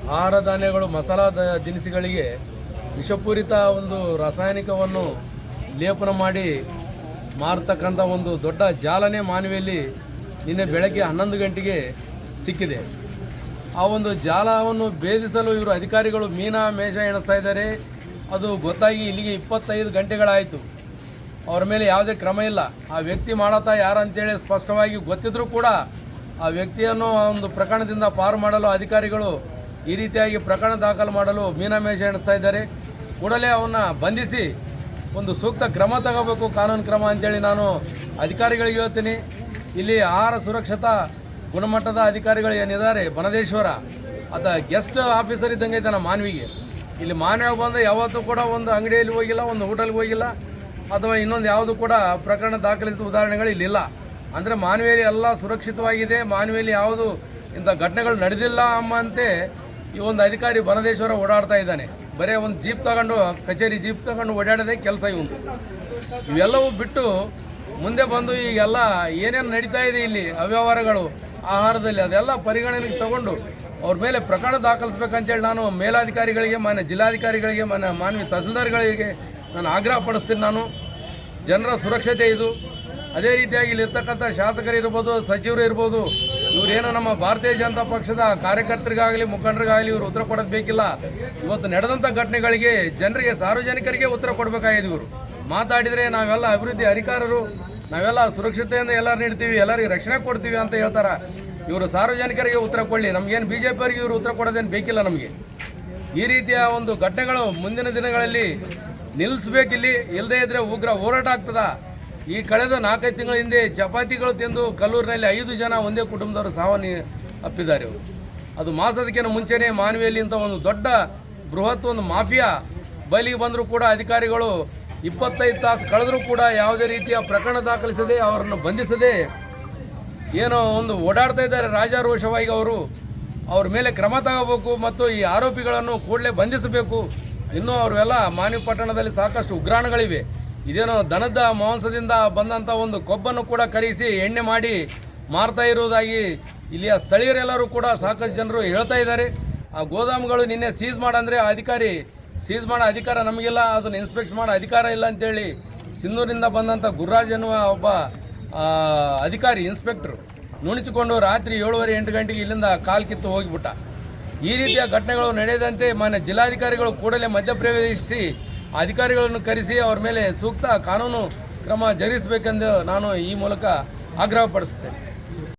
ಆಹಾರ ಧಾನ್ಯಗಳು ಮಸಾಲಾ ದಿನಸಿಗಳಿಗೆ ವಿಷಪೂರಿತ ಒಂದು ರಾಸಾಯನಿಕವನ್ನು ಲೇಪನ ಮಾಡಿ ಮಾರತಕ್ಕಂಥ ಒಂದು ದೊಡ್ಡ ಜಾಲನೆ ಮಾನವಿಯಲ್ಲಿ ನಿನ್ನೆ ಬೆಳಗ್ಗೆ 11 ಗಂಟೆಗೆ ಸಿಕ್ಕಿದೆ. ಆ ಒಂದು ಜಾಲವನ್ನು ಭೇದಿಸಲು ಇವರು ಅಧಿಕಾರಿಗಳು ಮೀನಾ ಮೇಷ ಎಣಿಸ್ತಾ ಇದ್ದಾರೆ. ಅದು ಗೊತ್ತಾಗಿ ಇಲ್ಲಿಗೆ 25 ಗಂಟೆಗಳಾಯಿತು. ಅವರ ಮೇಲೆ ಯಾವುದೇ ಕ್ರಮ ಇಲ್ಲ. ಆ ವ್ಯಕ್ತಿ ಮಾಡತಾ ಯಾರಂತೇಳಿ ಸ್ಪಷ್ಟವಾಗಿ ಗೊತ್ತಿದ್ರೂ ಕೂಡ ಆ ವ್ಯಕ್ತಿಯನ್ನು ಒಂದು ಪ್ರಕರಣದಿಂದ ಪಾರು ಮಾಡಲು ಅಧಿಕಾರಿಗಳು ಈ ರೀತಿಯಾಗಿ ಪ್ರಕರಣ ದಾಖಲು ಮಾಡಲು ಮೀನಾಮೇಷ ಎಣಿಸ್ತಾ ಇದ್ದಾರೆ. ಕೂಡಲೇ ಅವನ್ನ ಬಂಧಿಸಿ ಒಂದು ಸೂಕ್ತ ಕ್ರಮ ತಗೋಬೇಕು, ಕಾನೂನು ಕ್ರಮ ಅಂತೇಳಿ ನಾನು ಅಧಿಕಾರಿಗಳಿಗೆ ಹೇಳ್ತೀನಿ. ಇಲ್ಲಿ ಆಹಾರ ಸುರಕ್ಷತಾ ಗುಣಮಟ್ಟದ ಅಧಿಕಾರಿಗಳು ಏನಿದ್ದಾರೆ ಬನದೇಶ್ವರ ಅದ ಗೆಸ್ಟ್ ಆಫೀಸರ್ ಇದ್ದಂಗೆ ಐತೆ ನಮ್ಮ ಮಾನವಿಗೆ. ಇಲ್ಲಿ ಮಾನವ ಬಂದು ಯಾವತ್ತೂ ಕೂಡ ಒಂದು ಅಂಗಡಿಯಲ್ಲಿ ಹೋಗಿಲ್ಲ, ಒಂದು ಹೋಟೆಲ್ಗೆ ಹೋಗಿಲ್ಲ, ಅಥವಾ ಇನ್ನೊಂದು ಯಾವುದು ಕೂಡ ಪ್ರಕರಣ ದಾಖಲಿಸಿದ ಉದಾಹರಣೆಗಳು ಇಲ್ಲಿಲ್ಲ. ಅಂದರೆ ಮಾನವಿಯಲ್ಲಿ ಎಲ್ಲ ಸುರಕ್ಷಿತವಾಗಿದೆ, ಮಾನವಿಯಲ್ಲಿ ಯಾವುದು ಇಂಥ ಘಟನೆಗಳು ನಡೆದಿಲ್ಲ ಅಂಬಂತೆ ಈ ಒಂದು ಅಧಿಕಾರಿ ಬನದೇಶ್ವರ ಓಡಾಡ್ತಾ ಇದ್ದಾನೆ. ಬರೀ ಒಂದು ಜೀಪ್ ತಗೊಂಡು ಕಚೇರಿ ಜೀಪ್ ತಗೊಂಡು ಓಡಾಡೋದೇ ಕೆಲಸ ಇವಂದು. ಇವೆಲ್ಲವೂ ಬಿಟ್ಟು ಮುಂದೆ ಬಂದು ಈಗೆಲ್ಲ ಏನೇನು ನಡೀತಾ ಇದೆ ಇಲ್ಲಿ ಅವ್ಯವಹಾರಗಳು ಆಹಾರದಲ್ಲಿ ಅದೆಲ್ಲ ಪರಿಗಣನೆಗೆ ತಗೊಂಡು ಅವ್ರ ಮೇಲೆ ಪ್ರಕರಣ ದಾಖಲಿಸ್ಬೇಕಂತೇಳಿ ನಾನು ಮೇಲಾಧಿಕಾರಿಗಳಿಗೆ, ಮಾನ್ಯ ಜಿಲ್ಲಾಧಿಕಾರಿಗಳಿಗೆ, ಮಾನ್ಯ ತಹಸೀಲ್ದಾರ್ಗಳಿಗೆ ನಾನು ಆಗ್ರಹ ಪಡಿಸ್ತೀನಿ. ನಾನು ಜನರ ಸುರಕ್ಷತೆ ಇದು. ಅದೇ ರೀತಿಯಾಗಿ ಇಲ್ಲಿರ್ತಕ್ಕಂಥ ಶಾಸಕರಿರ್ಬೋದು, ಸಚಿವರು ಇರ್ಬೋದು, ಇವರೇನು ನಮ್ಮ ಭಾರತೀಯ ಜನತಾ ಪಕ್ಷದ ಕಾರ್ಯಕರ್ತರಿಗಾಗಲಿ ಮುಖಂಡರಿಗಾಗಲಿ ಇವರು ಉತ್ತರ ಕೊಡೋದು ಬೇಕಿಲ್ಲ. ಇವತ್ತು ನಡೆದಂಥ ಘಟನೆಗಳಿಗೆ ಜನರಿಗೆ, ಸಾರ್ವಜನಿಕರಿಗೆ ಉತ್ತರ ಕೊಡಬೇಕಾಗಿದೆ. ಇವರು ಮಾತಾಡಿದರೆ ನಾವೆಲ್ಲ ಅಭಿವೃದ್ಧಿ ಅಧಿಕಾರರು, ನಾವೆಲ್ಲ ಸುರಕ್ಷತೆಯಿಂದ ಎಲ್ಲರೂ ನೀಡ್ತೀವಿ, ಎಲ್ಲರಿಗೆ ರಕ್ಷಣೆ ಕೊಡ್ತೀವಿ ಅಂತ ಹೇಳ್ತಾರೆ. ಇವರು ಸಾರ್ವಜನಿಕರಿಗೆ ಉತ್ತರ ಕೊಡಲಿ, ನಮಗೇನು BJP ಅವರಿಗೆ ಇವರು ಉತ್ತರ ಕೊಡೋದೇನು ಬೇಕಿಲ್ಲ. ನಮಗೆ ಈ ರೀತಿಯ ಒಂದು ಘಟನೆಗಳು ಮುಂದಿನ ದಿನಗಳಲ್ಲಿ ನಿಲ್ಲಿಸಬೇಕಿಲ್ಲಿ. ಇಲ್ಲದೇ ಇದ್ದರೆ ಉಗ್ರ ಹೋರಾಟ ಆಗ್ತದ. ಈ ಕಳೆದ 4-5 ತಿಂಗಳ ಹಿಂದೆ ಚಪಾತಿಗಳು ತಿಂದು ಕಲ್ಲೂರಿನಲ್ಲಿ 5 ಜನ ಒಂದೇ ಕುಟುಂಬದವರು ಸಾವನ್ನ ಅಪ್ಪಿದ್ದಾರೆ. ಅವರು ಅದು ಮಾಸದಕ್ಕಿಂತ ಮುಂಚೆನೇ ಮಾನವಿಯಲ್ಲಿ ಇಂಥ ಒಂದು ದೊಡ್ಡ ಬೃಹತ್ ಒಂದು ಮಾಫಿಯಾ ಬಯಲಿಗೆ ಬಂದರೂ ಕೂಡ ಅಧಿಕಾರಿಗಳು 25 ತಾಸು ಕಳೆದರೂ ಕೂಡ ಯಾವುದೇ ರೀತಿಯ ಪ್ರಕರಣ ದಾಖಲಿಸದೆ ಅವರನ್ನು ಬಂಧಿಸದೆ ಏನೋ ಒಂದು ಓಡಾಡ್ತಾ ಇದ್ದಾರೆ ರಾಜಾರೋಷವಾಗಿ. ಅವ್ರ ಮೇಲೆ ಕ್ರಮ ತಗೋಬೇಕು ಮತ್ತು ಈ ಆರೋಪಿಗಳನ್ನು ಕೂಡಲೇ ಬಂಧಿಸಬೇಕು. ಇನ್ನೂ ಅವರೆಲ್ಲ ಮಾನವಿ ಪಟ್ಟಣದಲ್ಲಿ ಸಾಕಷ್ಟು ಉಗ್ರಾಣಗಳಿವೆ. ಇದೇನೋ ದನದ ಮಾಂಸದಿಂದ ಬಂದಂಥ ಒಂದು ಕೊಬ್ಬನ್ನು ಕೂಡ ಕರಗಿಸಿ ಎಣ್ಣೆ ಮಾಡಿ ಮಾರ್ತಾ ಇರುವುದಾಗಿ ಇಲ್ಲಿಯ ಸ್ಥಳೀಯರೆಲ್ಲರೂ ಕೂಡ ಸಾಕಷ್ಟು ಜನರು ಹೇಳ್ತಾ ಇದ್ದಾರೆ. ಆ ಗೋದಾಮುಗಳು ನಿನ್ನೆ ಸೀಸ್ ಮಾಡಂದರೆ ಅಧಿಕಾರಿ ಸೀಸ್ ಮಾಡೋ ಅಧಿಕಾರ ನಮಗಿಲ್ಲ, ಅದನ್ನು ಇನ್ಸ್ಪೆಕ್ಟ್ ಮಾಡೋ ಅಧಿಕಾರ ಇಲ್ಲ ಅಂತೇಳಿ ಸಿನ್ನೂರಿಂದ ಬಂದಂಥ ಗುರುರಾಜ್ ಎನ್ನುವ ಒಬ್ಬ ಅಧಿಕಾರಿ ಇನ್ಸ್ಪೆಕ್ಟ್ರು ನುಣಿಸಿಕೊಂಡು ರಾತ್ರಿ 7:30-8 ಗಂಟೆಗೆ ಇಲ್ಲಿಂದ ಕಾಲು ಕಿತ್ತು ಹೋಗಿಬಿಟ್ಟ. ಈ ರೀತಿಯ ಘಟನೆಗಳು ನಡೆಯದಂತೆ ಮಾನ್ಯ ಜಿಲ್ಲಾಧಿಕಾರಿಗಳು ಕೂಡಲೇ ಮಧ್ಯಪ್ರವೇಶಿಸಿ ಅಧಿಕಾರಿಗಳನ್ನು ಕರೆಸಿ ಅವ್ರ ಮೇಲೆ ಸೂಕ್ತ ಕಾನೂನು ಕ್ರಮ ಜರುಗಿಸಬೇಕೆಂದು ನಾನು ಈ ಮೂಲಕ ಆಗ್ರಹಪಡಿಸುತ್ತೇನೆ.